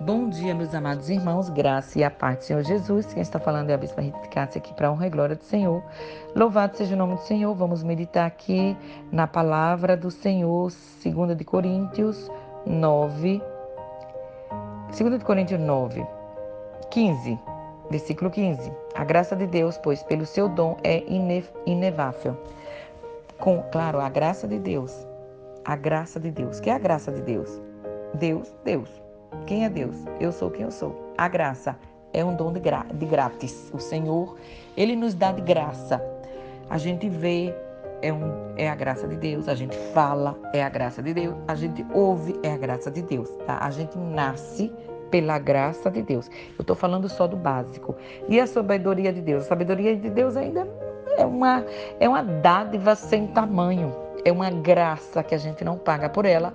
Bom dia, meus amados irmãos, graça e a paz do Senhor Jesus. Quem está falando é a Bispa Rita Cássia aqui para a honra e glória do Senhor. Louvado seja o nome do Senhor. Vamos meditar aqui na palavra do Senhor, 2 de Coríntios 9, 2 de Coríntios 9, 15, versículo 15. A graça de Deus, pois pelo seu dom é inevável. Claro, a graça de Deus. A graça de Deus. Que é a graça de Deus? Deus. Quem é Deus? Eu sou quem eu sou. A graça é um dom de grátis. O Senhor, Ele nos dá de graça. A gente vê, é a graça de Deus. A gente fala, é a graça de Deus. A gente ouve, é a graça de Deus. Tá? A gente nasce pela graça de Deus. Eu estou falando só do básico. E a sabedoria de Deus? A sabedoria de Deus ainda é uma dádiva sem tamanho. É uma graça que a gente não paga por ela.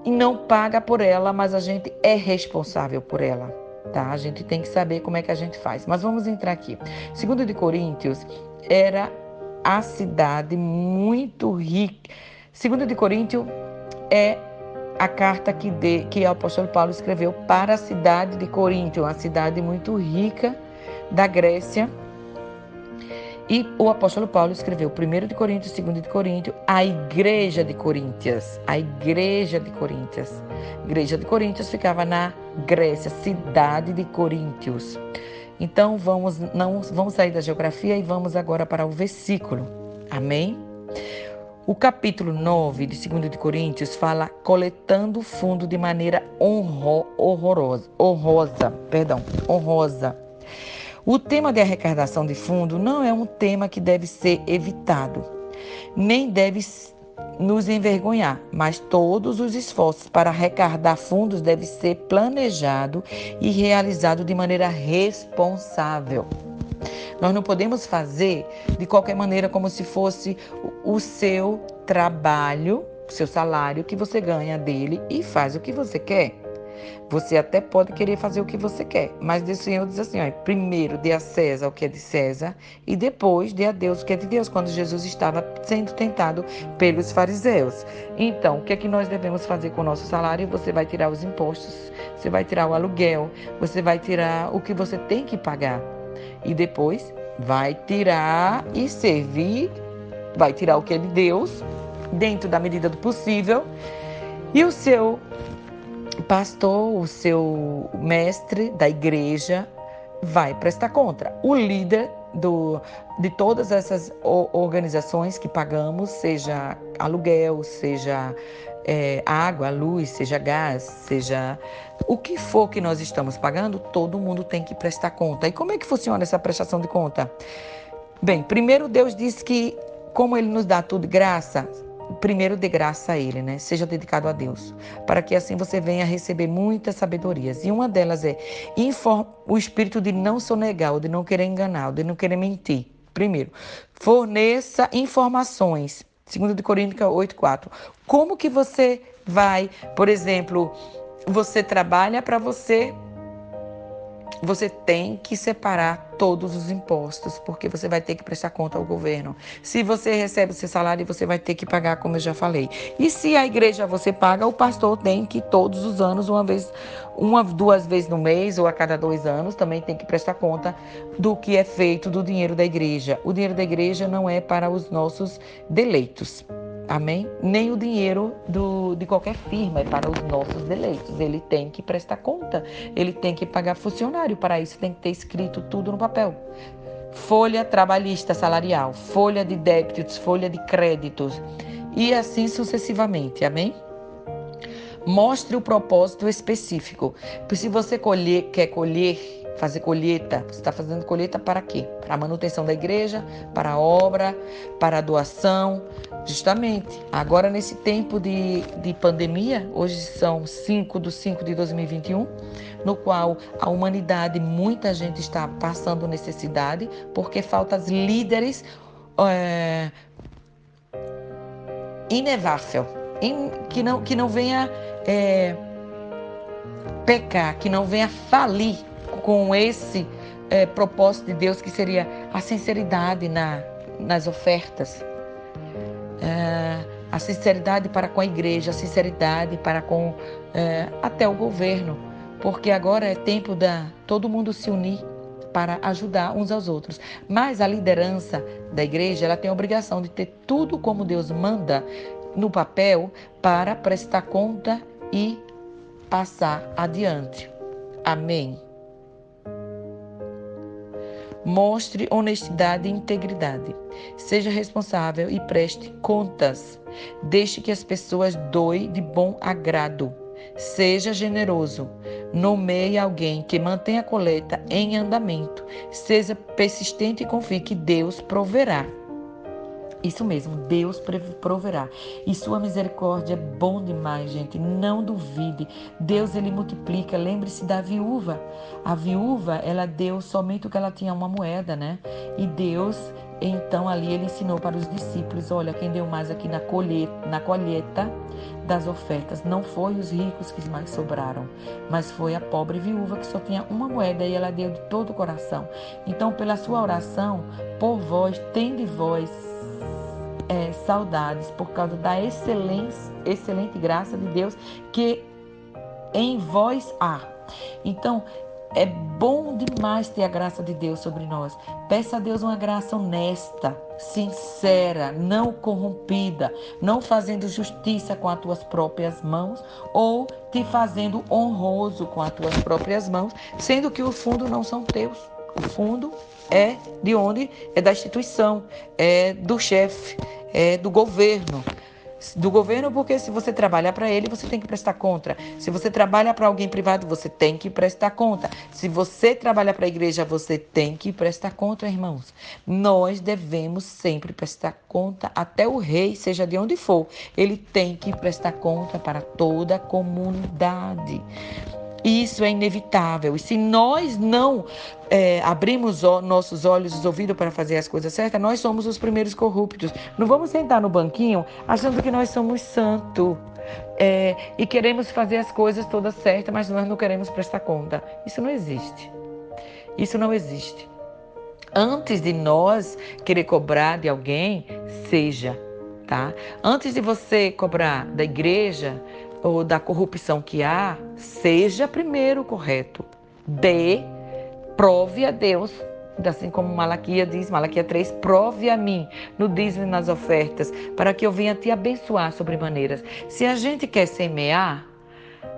E não paga por ela, mas a gente é responsável por ela, tá? A gente tem que saber como é que a gente faz. Mas vamos entrar aqui. 2 de Coríntios era a cidade muito rica. 2 de Coríntios é a carta que o apóstolo Paulo escreveu para a cidade de Corinto, uma cidade muito rica da Grécia. E o apóstolo Paulo escreveu 1 de Coríntios, 2 de Coríntios, a igreja de Coríntios. A igreja de Coríntios. A igreja de Coríntios ficava na Grécia, cidade de Coríntios. Então, vamos sair da geografia e vamos agora para o versículo. Amém? O capítulo 9 de 2 de Coríntios fala coletando fundo de maneira honrosa. O tema de arrecadação de fundo não é um tema que deve ser evitado, nem deve nos envergonhar, mas todos os esforços para arrecadar fundos devem ser planejados e realizados de maneira responsável. Nós não podemos fazer de qualquer maneira como se fosse o seu trabalho, o seu salário que você ganha dele e faz o que você quer. Você até pode querer fazer o que você quer, mas o Senhor diz assim, primeiro dê a César o que é de César e depois dê a Deus o que é de Deus, quando Jesus estava sendo tentado pelos fariseus. Então, o que é que nós devemos fazer com o nosso salário? Você vai tirar os impostos, você vai tirar o aluguel, você vai tirar o que você tem que pagar e depois vai tirar e servir, vai tirar o que é de Deus, dentro da medida do possível, e o seu pastor, o seu mestre da igreja vai prestar conta. O líder de todas essas organizações que pagamos, seja aluguel, seja água, luz, seja gás, seja o que for que nós estamos pagando, todo mundo tem que prestar conta. E como é que funciona essa prestação de conta? Bem, primeiro Deus diz que como Ele nos dá tudo de graça, primeiro dê graça a Ele, né? Seja dedicado a Deus, para que assim você venha receber muitas sabedorias. E uma delas é o espírito de não sonegar, de não querer enganar, de não querer mentir. Primeiro, forneça informações. 2 de Coríntios 8:4. Como que você vai, por exemplo, você trabalha para você tem que separar todos os impostos, porque você vai ter que prestar conta ao governo. Se você recebe o seu salário, você vai ter que pagar, como eu já falei. E se a igreja você paga, o pastor tem que todos os anos, duas vezes no mês ou a cada 2 anos, também tem que prestar conta do que é feito do dinheiro da igreja. O dinheiro da igreja não é para os nossos deleitos. Amém? Nem o dinheiro de qualquer firma é para os nossos deleitos. Ele tem que prestar conta, ele tem que pagar funcionário. Para isso tem que ter escrito tudo no papel. Folha trabalhista salarial, folha de débitos, folha de créditos e assim sucessivamente. Amém? Mostre o propósito específico. Se você quer fazer colheita, você está fazendo colheita para quê? Para a manutenção da igreja, para a obra, para a doação. Justamente, agora nesse tempo de pandemia, hoje são 5/5/2021, no qual a humanidade, muita gente está passando necessidade, porque faltam líderes inevável, que não venha pecar, que não venha falir com esse propósito de Deus, que seria a sinceridade nas ofertas, a sinceridade para com a igreja, a sinceridade para com até o governo, porque agora é tempo da todo mundo se unir para ajudar uns aos outros. Mas a liderança da igreja, ela tem a obrigação de ter tudo como Deus manda no papel para prestar conta e passar adiante. Amém. Mostre honestidade e integridade. Seja responsável e preste contas. Deixe que as pessoas doem de bom agrado. Seja generoso. Nomeie alguém que mantenha a coleta em andamento. Seja persistente e confie que Deus proverá. Isso mesmo, Deus proverá. E sua misericórdia é bom demais, gente. Não duvide. Deus, ele multiplica. Lembre-se da viúva. A viúva, ela deu somente o que ela tinha, uma moeda, né? E Deus, então, ali ele ensinou para os discípulos, olha, quem deu mais aqui na colheita das ofertas não foi os ricos que mais sobraram, mas foi a pobre viúva que só tinha uma moeda e ela deu de todo o coração. Então, pela sua oração, por vós, tende vós saudades por causa da excelente graça de Deus que em vós há. Então, é bom demais ter a graça de Deus sobre nós. Peça a Deus uma graça honesta, sincera, não corrompida, não fazendo justiça com as tuas próprias mãos ou te fazendo honroso com as tuas próprias mãos, sendo que o fundo não são teus. O fundo é de onde? É da instituição, é do chefe, é do governo. Do governo, porque se você trabalha para ele, você tem que prestar conta. Se você trabalha para alguém privado, você tem que prestar conta. Se você trabalha para a igreja, você tem que prestar conta, irmãos. Nós devemos sempre prestar conta, até o rei, seja de onde for, ele tem que prestar conta para toda a comunidade. Isso é inevitável. E se nós não abrimos nossos olhos e os ouvidos para fazer as coisas certas, nós somos os primeiros corruptos. Não vamos sentar no banquinho achando que nós somos santos e queremos fazer as coisas todas certas, mas nós não queremos prestar conta. Isso não existe. Isso não existe. Antes de nós querer cobrar de alguém, seja, tá? Antes de você cobrar da igreja ou da corrupção que há, seja primeiro correto. Prove a Deus, assim como Malaquias diz, Malaquias 3, prove a mim no dízimo e nas ofertas, para que eu venha te abençoar sobremaneiras. Se a gente quer semear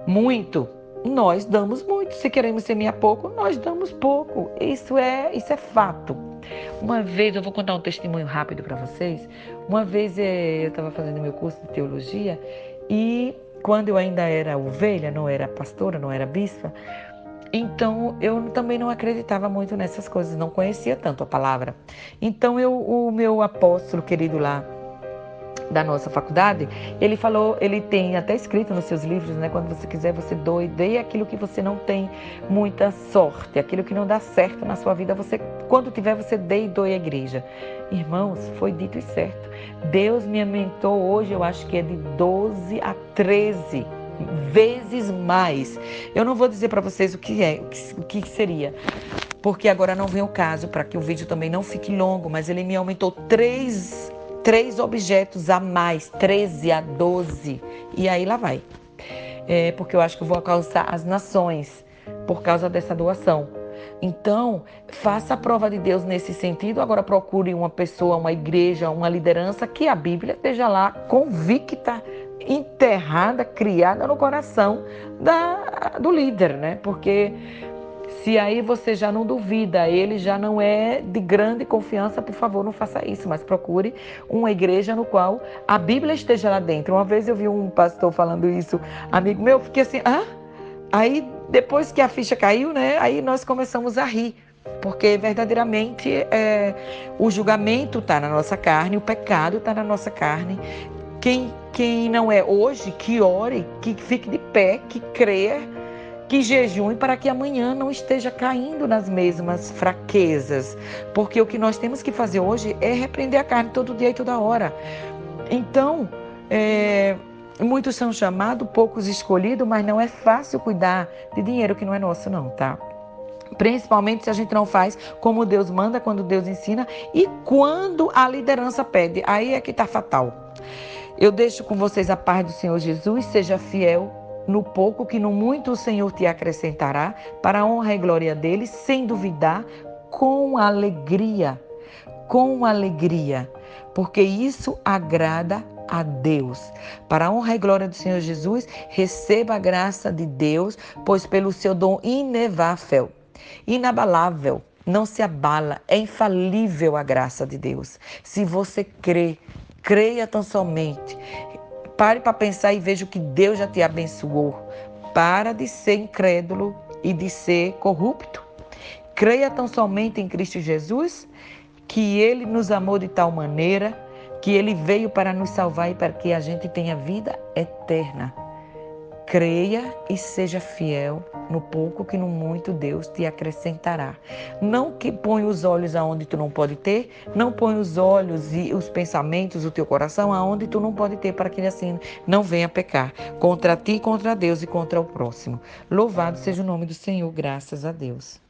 muito, nós damos muito. Se queremos semear pouco, nós damos pouco. Isso é fato. Uma vez, eu vou contar um testemunho rápido para vocês. Uma vez eu estava fazendo meu curso de teologia e quando eu ainda era ovelha, não era pastora, não era bispa, então eu também não acreditava muito nessas coisas, não conhecia tanto a palavra. Então o meu apóstolo querido lá da nossa faculdade, ele falou, ele tem até escrito nos seus livros, né? Quando você quiser, você doe, dê aquilo que você não tem muita sorte, aquilo que não dá certo na sua vida, você, quando tiver, você dê e doe à igreja. Irmãos, foi dito e certo. Deus me aumentou hoje, eu acho que é de 12 a 13 vezes mais. Eu não vou dizer para vocês o que seria, porque agora não vem o caso, para que o vídeo também não fique longo, mas ele me aumentou 3 objetos a mais, 13 a 12, e aí lá vai. Porque eu acho que eu vou alcançar as nações por causa dessa doação. Então, faça a prova de Deus nesse sentido. Agora procure uma pessoa, uma igreja, uma liderança que a Bíblia esteja lá convicta, enterrada, criada no coração do líder, né? Porque se aí você já não duvida, ele já não é de grande confiança, por favor, não faça isso, mas procure uma igreja no qual a Bíblia esteja lá dentro. Uma vez eu vi um pastor falando isso, amigo meu, eu fiquei assim, Aí depois que a ficha caiu, né, aí nós começamos a rir, porque verdadeiramente o julgamento está na nossa carne, o pecado está na nossa carne. Quem não é hoje, que ore, que fique de pé, que creia, que jejue para que amanhã não esteja caindo nas mesmas fraquezas. Porque o que nós temos que fazer hoje é repreender a carne todo dia e toda hora. Então, muitos são chamados, poucos escolhidos, mas não é fácil cuidar de dinheiro que não é nosso não, tá? Principalmente se a gente não faz como Deus manda, quando Deus ensina e quando a liderança pede. Aí é que está fatal. Eu deixo com vocês a paz do Senhor Jesus, seja fiel no pouco que no muito o Senhor te acrescentará, para a honra e glória dele, sem duvidar, com alegria, porque isso agrada a Deus. Para a honra e glória do Senhor Jesus, receba a graça de Deus, pois pelo seu dom inabalável, não se abala, é infalível a graça de Deus. Se você crê, creia tão somente. Pare para pensar e veja o que Deus já te abençoou. Para de ser incrédulo e de ser corrupto. Creia tão somente em Cristo Jesus, que Ele nos amou de tal maneira, que Ele veio para nos salvar e para que a gente tenha vida eterna. Creia e seja fiel no pouco que no muito Deus te acrescentará. Não que ponha os olhos aonde tu não pode ter, não ponha os olhos e os pensamentos, o teu coração aonde tu não pode ter, para que assim não venha pecar contra ti, contra Deus e contra o próximo. Louvado seja o nome do Senhor, graças a Deus.